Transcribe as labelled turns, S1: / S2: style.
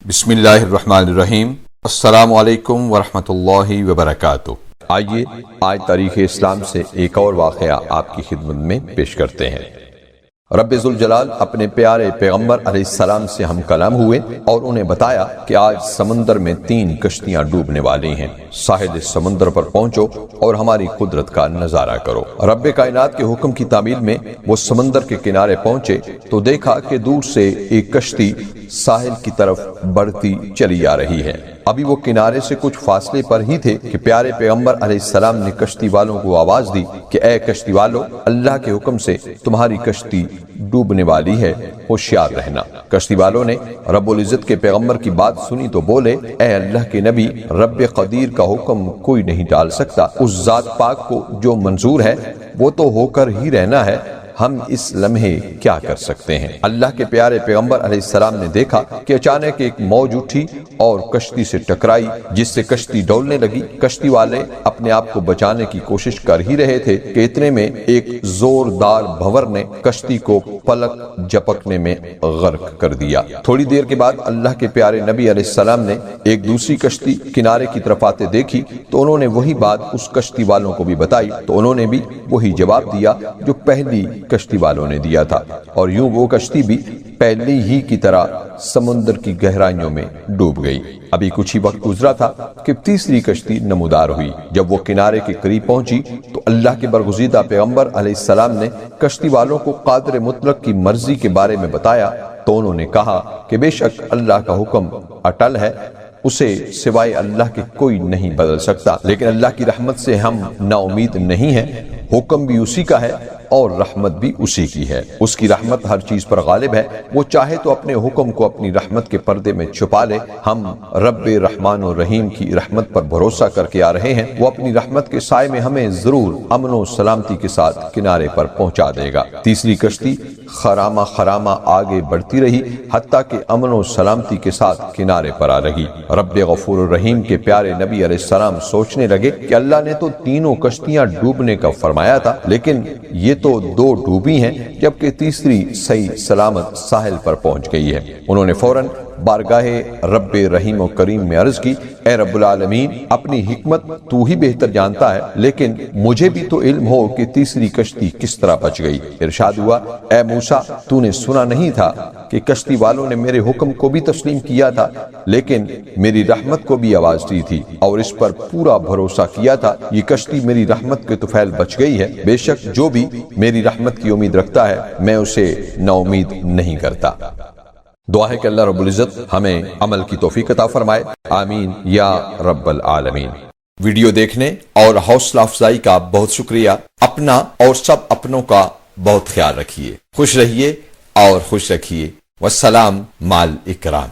S1: بسم اللہ الرحمن الرحیم۔ السلام علیکم ورحمۃ اللہ وبرکاتہ۔
S2: آئیے آج تاریخ اسلام سے ایک اور واقعہ آپ کی خدمت میں پیش کرتے ہیں۔ رب ذوالجلال اپنے پیارے پیغمبر علیہ السلام سے ہم کلام ہوئے اور انہیں بتایا کہ آج سمندر میں 3 کشتیاں ڈوبنے والی ہیں، ساحل سمندر پر پہنچو اور ہماری قدرت کا نظارہ کرو۔ رب کائنات کے حکم کی تعمیل میں وہ سمندر کے کنارے پہنچے تو دیکھا کہ دور سے ایک کشتی ساحل کی طرف بڑھتی چلی آ رہی ہے۔ ابھی وہ کنارے سے کچھ فاصلے پر ہی تھے کہ پیارے پیغمبر علیہ السلام نے کشتی والوں کو آواز دی کہ اے کشتی والو، اللہ کے حکم سے تمہاری کشتی ڈوبنے والی ہے، ہوشیار رہنا۔ کشتی والوں نے رب العزت کے پیغمبر کی بات سنی تو بولے، اے اللہ کے نبی، رب قدیر کا حکم کوئی نہیں ٹال سکتا۔ اس ذات پاک کو جو منظور ہے وہ تو ہو کر ہی رہنا ہے، ہم اس لمحے کیا کر سکتے ہیں۔ اللہ کے پیارے پیغمبر علیہ السلام نے دیکھا کہ اچانک ایک موج اٹھی اور کشتی سے ٹکرائی، جس سے کشتی ڈولنے لگی۔ کشتی والے اپنے آپ کو بچانے کی کوشش کر ہی رہے تھے کہ اتنے میں ایک زوردار بھنور نے کشتی کو پلک جھپکنے میں غرق کر دیا۔ تھوڑی دیر کے بعد اللہ کے پیارے نبی علیہ السلام نے ایک دوسری کشتی کنارے کی طرف آتے دیکھی تو انہوں نے وہی بات اس کشتی والوں کو بھی بتائی تو انہوں نے بھی وہی جواب دیا جو پہلی کشتی والوں نے دیا تھا، اور یوں وہ کشتی بھی پہلی ہی کی طرح سمندر کی گہرائیوں میں ڈوب گئی۔ ابھی کچھ ہی وقت گزرا تھا کہ تیسری کشتی نمودار ہوئی۔ جب وہ کنارے کے قریب پہنچی تو اللہ کے برگزیدہ پیغمبر علیہ السلام نے کشتی والوں کو قادر مطلق کی مرضی کے بارے میں بتایا تو انہوں نے کہا کہ بے شک اللہ کا حکم اٹل ہے، اسے سوائے اللہ کے کوئی نہیں بدل سکتا، لیکن اللہ کی رحمت سے ہم نا امید نہیں ہیں۔ حکم بھی اسی کا ہے اور رحمت بھی اسی کی ہے، اس کی رحمت ہر چیز پر غالب ہے، وہ چاہے تو اپنے حکم کو اپنی رحمت کے پردے میں چھپا لے۔ ہم رب رحمان و رحیم کی رحمت پر بھروسہ کر کے آ رہے ہیں، وہ اپنی رحمت کے سائے میں ہمیں ضرور امن و سلامتی کے ساتھ کنارے پر پہنچا دے گا۔ تیسری کشتی خرامہ خرامہ آگے بڑھتی رہی حتیٰ کہ امن و سلامتی کے ساتھ کنارے پر آ رہی۔ رب غفور الرحیم کے پیارے نبی علیہ السلام سوچنے لگے کہ اللہ نے تو تینوں کشتیاں ڈوبنے کا فرمایا تھا، لیکن یہ تو 2 ڈوبی ہیں جبکہ تیسری صحیح سلامت ساحل پر پہنچ گئی ہے۔ انہوں نے فوراً بارگاہ رب رحیم و کریم میں عرض کی، اے رب العالمین، اپنی حکمت تو ہی بہتر جانتا ہے، لیکن مجھے بھی تو علم ہو کہ تیسری کشتی کس طرح بچ گئی۔ ارشاد ہوا، اے موسیٰ، تو نے سنا نہیں تھا کہ کشتی والوں نے میرے حکم کو بھی تسلیم کیا تھا، لیکن میری رحمت کو بھی آواز دی تھی اور اس پر پورا بھروسہ کیا تھا۔ یہ کشتی میری رحمت کے طفیل بچ گئی ہے، بے شک جو بھی میری رحمت کی امید رکھتا ہے میں اسے نا امید نہیں کرتا۔ دعا ہے کہ اللہ رب العزت ہمیں عمل کی توفیق عطا فرمائے، آمین یا رب العالمین۔
S1: ویڈیو دیکھنے اور حوصلہ افزائی کا بہت شکریہ۔ اپنا اور سب اپنوں کا بہت خیال رکھیے، خوش رہیے اور خوش رکھیے۔ والسلام مع الاکرام۔